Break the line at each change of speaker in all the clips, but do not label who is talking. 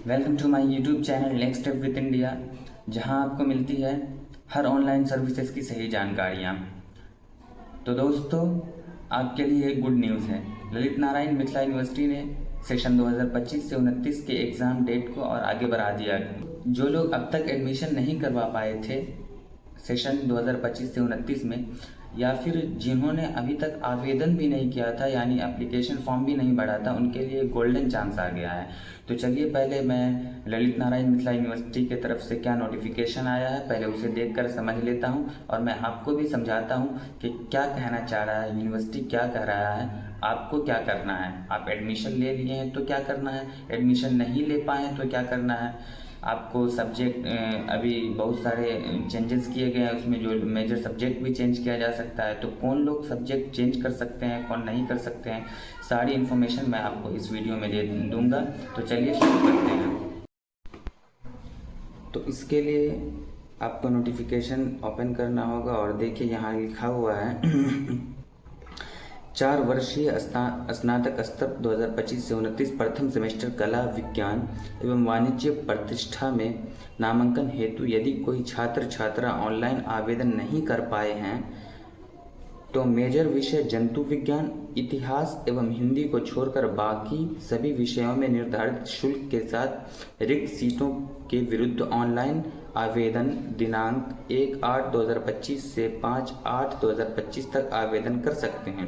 Welcome to my YouTube channel next step with India, जहां आपको मिलती है हर ऑनलाइन सर्विसेज की सही जानकारियां। तो दोस्तों, आपके लिए एक गुड न्यूज़ है। ललित नारायण मिथिला यूनिवर्सिटी ने सेशन 2025 से 29 के एग्ज़ाम डेट को और आगे बढ़ा दिया। जो लोग अब तक एडमिशन नहीं करवा पाए थे सेशन 2025 से 29 में, या फिर जिन्होंने अभी तक आवेदन भी नहीं किया था यानी एप्लीकेशन फॉर्म भी नहीं भरा था, उनके लिए गोल्डन चांस आ गया है। तो चलिए पहले मैं ललित नारायण मिथिला यूनिवर्सिटी की तरफ से क्या नोटिफिकेशन आया है पहले उसे देखकर समझ लेता हूं, और मैं आपको भी समझाता हूं कि क्या कहना चाह रहा है यूनिवर्सिटी, क्या कह रहा है, आपको क्या करना है। आप एडमिशन ले लिए हैं तो क्या करना है, एडमिशन नहीं ले पाए हैं तो क्या करना है। आपको सब्जेक्ट अभी बहुत सारे चेंजेस किए गए हैं, उसमें जो मेजर सब्जेक्ट भी चेंज किया जा सकता है। तो कौन लोग सब्जेक्ट चेंज कर सकते हैं, कौन नहीं कर सकते हैं, सारी इन्फॉर्मेशन मैं आपको इस वीडियो में दे दूंगा। तो चलिए शुरू करते हैं। तो इसके लिए आपको नोटिफिकेशन ओपन करना होगा और देखिए यहाँ लिखा हुआ है 4 वर्षीय स्नातक स्तर 2025 से 29 प्रथम सेमेस्टर कला विज्ञान एवं वाणिज्य प्रतिष्ठा में नामांकन हेतु यदि कोई छात्र छात्रा ऑनलाइन आवेदन नहीं कर पाए हैं तो मेजर विषय जंतु विज्ञान, इतिहास एवं हिंदी को छोड़कर बाकी सभी विषयों में निर्धारित शुल्क के साथ रिक्त सीटों के विरुद्ध ऑनलाइन आवेदन दिनांक 1/8/2025 से 5/8/2025 तक आवेदन कर सकते हैं।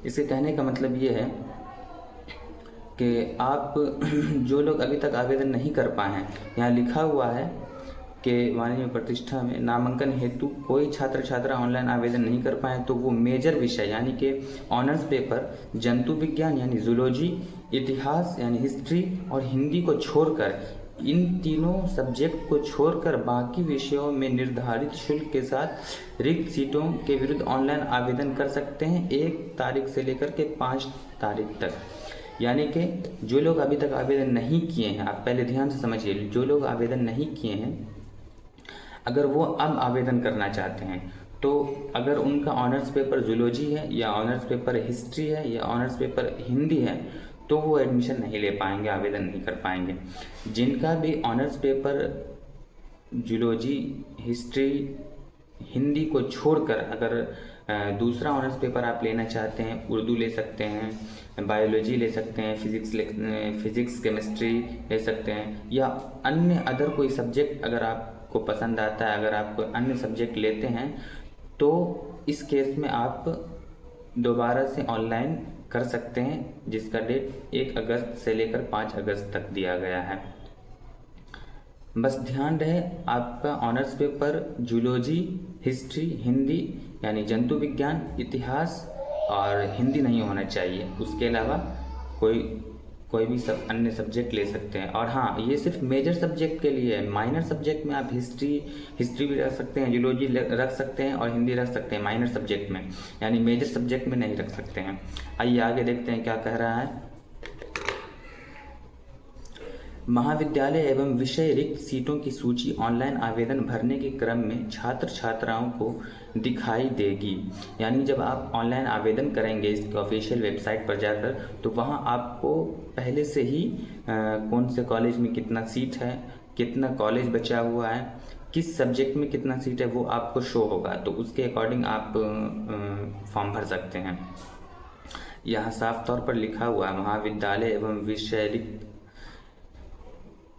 इसके कहने का मतलब ये है कि आप जो लोग अभी तक आवेदन नहीं कर पाए हैं, यहाँ लिखा हुआ है कि वाणिज्य प्रतिष्ठा में नामांकन हेतु कोई छात्र छात्रा ऑनलाइन आवेदन नहीं कर पाए तो वो मेजर विषय यानी कि ऑनर्स पेपर जंतु विज्ञान यानी जूलॉजी, इतिहास यानी हिस्ट्री और हिंदी को छोड़कर, इन तीनों सब्जेक्ट को छोड़कर बाकी विषयों में निर्धारित शुल्क के साथ रिक्त सीटों के विरुद्ध ऑनलाइन आवेदन कर सकते हैं 1 तारीख से लेकर के 5 तारीख तक। यानी कि जो लोग अभी तक आवेदन नहीं किए हैं, आप पहले ध्यान से समझिए, जो लोग आवेदन नहीं किए हैं अगर वो अब आवेदन करना चाहते हैं तो अगर उनका ऑनर्स पेपर जूलॉजी है या ऑनर्स पेपर हिस्ट्री है या ऑनर्स पेपर हिंदी है तो वो एडमिशन नहीं ले पाएंगे, आवेदन नहीं कर पाएंगे। जिनका भी honours paper zoology, history, Hindi को छोड़कर अगर दूसरा ऑनर्स पेपर आप लेना चाहते हैं, उर्दू ले सकते हैं, बायोलॉजी ले सकते हैं, फिजिक्स केमिस्ट्री ले सकते हैं, या अन्य अदर कोई सब्जेक्ट अगर आपको पसंद आता है, अगर आप कोई अन्य सब्जेक्ट लेते हैं तो इस केस में आप दोबारा से ऑनलाइन कर सकते हैं, जिसका डेट 1 अगस्त से लेकर 5 अगस्त तक दिया गया है। बस ध्यान रहे आपका honours paper zoology, history, Hindi यानी जंतु विज्ञान, इतिहास और हिंदी नहीं होना चाहिए। उसके अलावा कोई भी अन्य सब्जेक्ट ले सकते हैं। और हाँ, ये सिर्फ मेजर सब्जेक्ट के लिए है। माइनर सब्जेक्ट में आप हिस्ट्री भी रख सकते हैं, जूलॉजी रख सकते हैं और हिंदी रख सकते हैं माइनर सब्जेक्ट में, यानी मेजर सब्जेक्ट में नहीं रख सकते हैं। आइए आगे देखते हैं क्या कह रहा है। महाविद्यालय एवं विषय रिक्त सीटों की सूची ऑनलाइन आवेदन भरने के क्रम में छात्र छात्राओं को दिखाई देगी। यानी जब आप ऑनलाइन आवेदन करेंगे इसके ऑफिशियल वेबसाइट पर जाकर, तो वहां आपको पहले से ही कौन से कॉलेज में कितना सीट है, कितना कॉलेज बचा हुआ है, किस सब्जेक्ट में कितना सीट है, वो आपको शो होगा। तो उसके अकॉर्डिंग आप फॉर्म भर सकते हैं। यहाँ साफ तौर पर लिखा हुआ है महाविद्यालय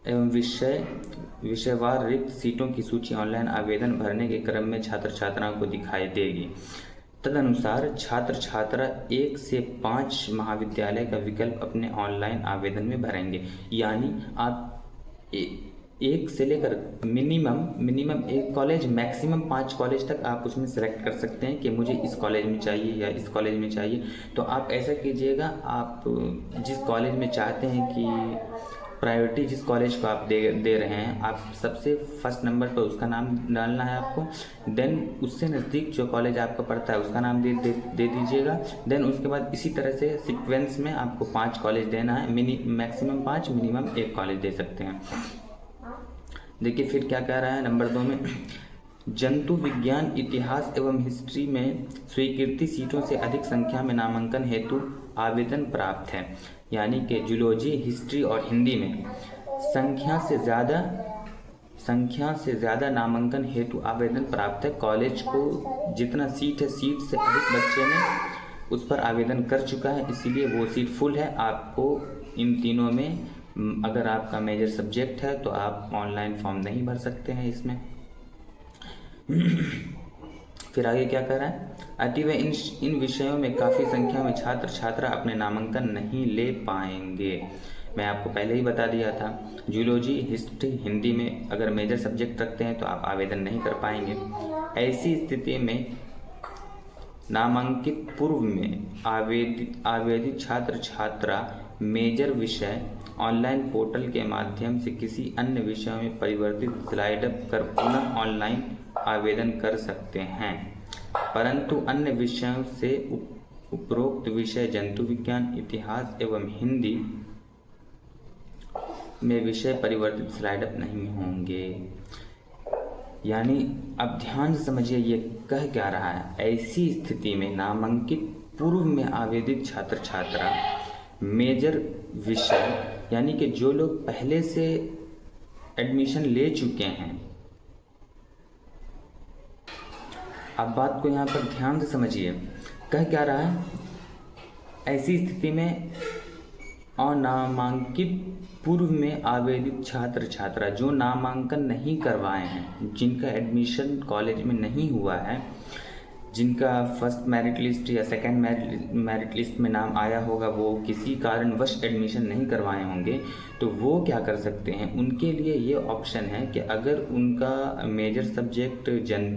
एवं विषयवार रिक्त सीटों की सूची ऑनलाइन आवेदन भरने के क्रम में छात्र छात्राओं को दिखाई देगी। तदनुसार छात्र छात्रा 1 से 5 महाविद्यालय का विकल्प अपने ऑनलाइन आवेदन में भरेंगे। यानी आप 1 से लेकर मिनिमम 1 कॉलेज, मैक्सिमम 5 कॉलेज तक आप उसमें सेलेक्ट कर सकते हैं कि मुझे इस कॉलेज में चाहिए या इस कॉलेज में चाहिए। तो आप ऐसा कीजिएगा, आप जिस कॉलेज में चाहते हैं कि प्रायोरिटी जिस कॉलेज को आप दे रहे हैं, आप सबसे फर्स्ट नंबर पर उसका नाम डालना है आपको। देन उससे नज़दीक जो कॉलेज आपका पड़ता है उसका नाम दे दीजिएगा। देन उसके बाद इसी तरह से सीक्वेंस में आपको 5 कॉलेज देना है, मैक्सिमम 5, मिनिमम 1 कॉलेज दे सकते हैं। देखिए फिर क्या कह रहा है नंबर 2 में, जंतु विज्ञान, इतिहास एवं हिस्ट्री में स्वीकृति सीटों से अधिक संख्या में नामांकन हेतु आवेदन प्राप्त है। यानी कि जूलॉजी, हिस्ट्री और हिंदी में संख्या से ज़्यादा नामांकन हेतु आवेदन प्राप्त है। कॉलेज को जितना सीट है, सीट से अधिक बच्चे ने उस पर आवेदन कर चुका है, इसीलिए वो सीट फुल है। आपको इन तीनों में अगर आपका मेजर सब्जेक्ट है तो आप ऑनलाइन फॉर्म नहीं भर सकते हैं इसमें। फिर आगे क्या कर रहा है, अतएव इन विषयों में काफ़ी संख्या में छात्र छात्रा अपने नामांकन नहीं ले पाएंगे। मैं आपको पहले ही बता दिया था, जूलॉजी, हिस्ट्री, हिंदी में अगर मेजर सब्जेक्ट रखते हैं तो आप आवेदन नहीं कर पाएंगे। ऐसी स्थिति में नामांकित पूर्व में आवेदित छात्र छात्रा मेजर विषय ऑनलाइन पोर्टल के माध्यम से किसी अन्य विषयों में परिवर्तित स्लाइड अप कर पुनः ऑनलाइन आवेदन कर सकते हैं, परंतु अन्य विषयों से उपरोक्त विषय जंतु विज्ञान, इतिहास एवं हिंदी में विषय परिवर्तित स्लाइड अप नहीं होंगे। यानी अब ध्यान से समझिए ये कह क्या रहा है। ऐसी स्थिति में नामांकित पूर्व में आवेदित छात्र छात्रा मेजर विषय, यानी कि जो लोग पहले से एडमिशन ले चुके हैं, अब बात को यहाँ पर ध्यान से समझिए, कह क्या रहा है, ऐसी स्थिति में अनामांकित पूर्व में आवेदित छात्र छात्रा जो नामांकन नहीं करवाए हैं, जिनका एडमिशन कॉलेज में नहीं हुआ है, जिनका फर्स्ट मेरिट लिस्ट या सेकंड मेरिट लिस्ट में नाम आया होगा, वो किसी कारणवश एडमिशन नहीं करवाए होंगे, तो वो क्या कर सकते हैं, उनके लिए ये ऑप्शन है कि अगर उनका मेजर सब्जेक्ट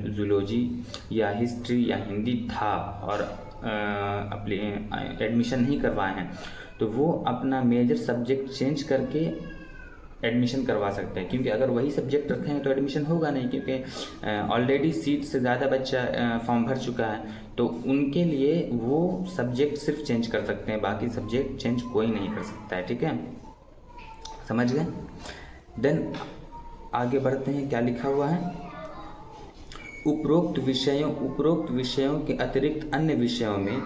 जूलॉजी या हिस्ट्री या हिंदी था और अपने एडमिशन नहीं करवाए हैं, तो वो अपना मेजर सब्जेक्ट चेंज करके एडमिशन करवा सकते हैं। क्योंकि अगर वही सब्जेक्ट रखे हैं तो एडमिशन होगा नहीं, क्योंकि ऑलरेडी सीट से ज़्यादा बच्चा फॉर्म भर चुका है, तो उनके लिए वो सब्जेक्ट सिर्फ चेंज कर सकते हैं, बाकी सब्जेक्ट चेंज कोई नहीं कर सकता है। ठीक है, समझ गए। देन आगे बढ़ते हैं, क्या लिखा हुआ है, उपरोक्त विषयों के अतिरिक्त अन्य विषयों में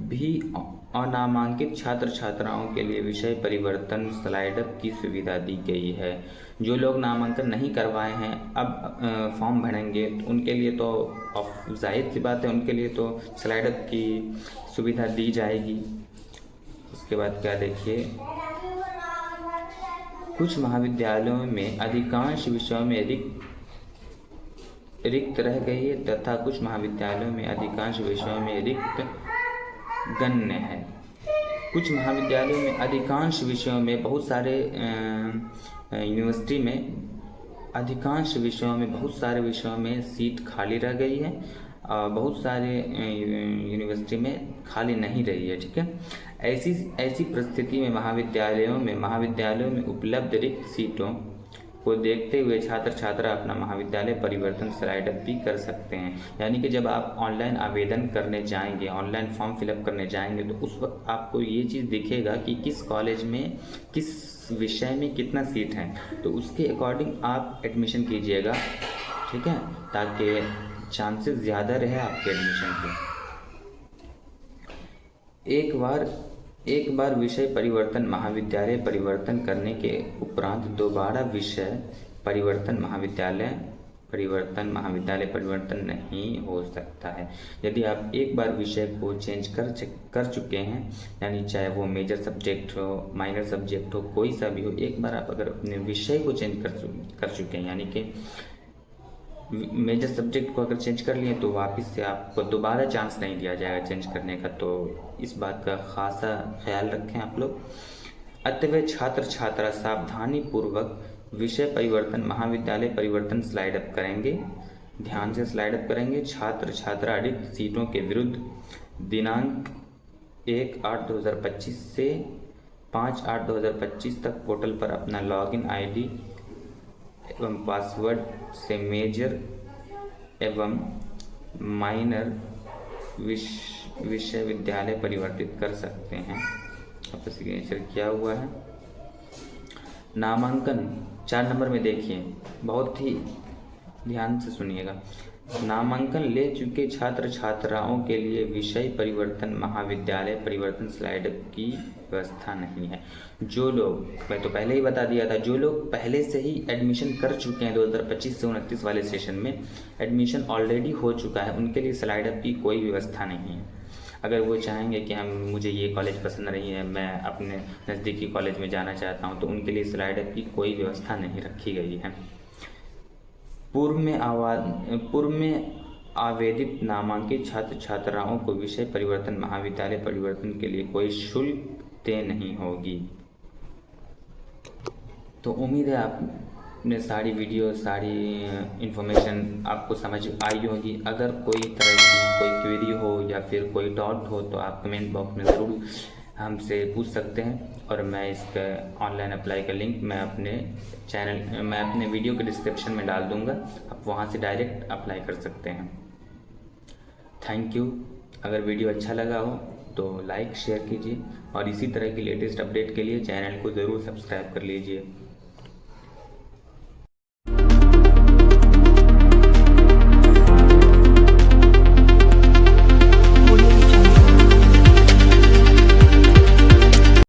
भी अनामांकित छात्र छात्राओं के लिए विषय परिवर्तन स्लाइड अप की सुविधा दी गई है। जो लोग नामांकन नहीं करवाए हैं अब फॉर्म भरेंगे, तो उनके लिए तो जाहिर सी बात है, उनके लिए तो स्लाइड अप की सुविधा दी जाएगी। उसके बाद क्या देखिए, कुछ महाविद्यालयों में अधिकांश विषयों में रिक्त रह गई है तथा कुछ महाविद्यालयों में अधिकांश विषयों में रिक्त गण्य है। कुछ महाविद्यालयों में अधिकांश विषयों में, बहुत सारे यूनिवर्सिटी में अधिकांश विषयों में, बहुत सारे विषयों में सीट खाली रह गई है, बहुत सारे यूनिवर्सिटी में खाली नहीं रही है। ठीक है, ऐसी परिस्थिति में महाविद्यालयों में उपलब्ध रिक्त सीटों को देखते हुए छात्र छात्रा अपना महाविद्यालय परिवर्तन स्लाइड अप भी कर सकते हैं। यानी कि जब आप ऑनलाइन आवेदन करने जाएंगे, ऑनलाइन फॉर्म फिलअप करने जाएंगे, तो उस वक्त आपको ये चीज़ दिखेगा कि किस कॉलेज में किस विषय में कितना सीट है, तो उसके अकॉर्डिंग आप एडमिशन कीजिएगा। ठीक है, ताकि चांसेस ज़्यादा रहे आपके एडमिशन के। एक बार विषय परिवर्तन महाविद्यालय परिवर्तन करने के उपरांत दोबारा विषय परिवर्तन महाविद्यालय परिवर्तन नहीं हो सकता है। यदि आप एक बार विषय को चेंज कर चुके हैं, यानी चाहे वो मेजर सब्जेक्ट हो, माइनर सब्जेक्ट हो, कोई सा भी हो, एक बार आप अगर अपने विषय को चेंज कर चुके हैं, यानी कि मेजर सब्जेक्ट को अगर चेंज कर लिए, तो वापस से आपको दोबारा चांस नहीं दिया जाएगा चेंज करने का। तो इस बात का खासा ख्याल रखें आप लोग। अतः छात्र छात्रा सावधानी पूर्वक विषय परिवर्तन महाविद्यालय परिवर्तन स्लाइड अप करेंगे, ध्यान से स्लाइड अप करेंगे। छात्र छात्रा रिक्त सीटों के विरुद्ध दिनांक 1/8/2025 से 5/8/2025 तक पोर्टल पर अपना लॉगिन आईडी एवं पासवर्ड से मेजर एवं माइनर विश्वविद्यालय परिवर्तित कर सकते हैं। अब सिग्नेचर किया हुआ है। नामांकन 4 नंबर में देखिए, बहुत ही ध्यान से सुनिएगा। नामांकन ले चुके छात्र छात्राओं के लिए विषय परिवर्तन महाविद्यालय परिवर्तन स्लाइड की व्यवस्था नहीं है। जो लोग, मैं तो पहले ही बता दिया था, जो लोग पहले से ही एडमिशन कर चुके हैं 2025 से 29 वाले सेशन में एडमिशन ऑलरेडी हो चुका है, उनके लिए स्लाइड अप की कोई व्यवस्था नहीं है। अगर वो चाहेंगे कि मुझे ये कॉलेज पसंद नहीं है, मैं अपने नज़दीकी कॉलेज में जाना चाहता हूँ, तो उनके लिए स्लाइड अप की कोई व्यवस्था नहीं रखी गई है। पूर्व में आवेदित नामांकित छात्र छात्राओं को विषय परिवर्तन महाविद्यालय परिवर्तन के लिए कोई शुल्क देय नहीं होगी। तो उम्मीद है आपने सारी वीडियो, सारी इन्फॉर्मेशन आपको समझ आई होगी। अगर कोई तरह की कोई क्वेरी हो या फिर कोई डाउट हो तो आप कमेंट बॉक्स में ज़रूर हमसे पूछ सकते हैं, और मैं इसका ऑनलाइन अप्लाई का लिंक मैं अपने वीडियो के डिस्क्रिप्शन में डाल दूंगा, आप वहां से डायरेक्ट अप्लाई कर सकते हैं। Thank you. अगर वीडियो अच्छा लगा हो तो लाइक शेयर कीजिए, और इसी तरह की लेटेस्ट अपडेट के लिए चैनल को ज़रूर सब्सक्राइब कर लीजिए।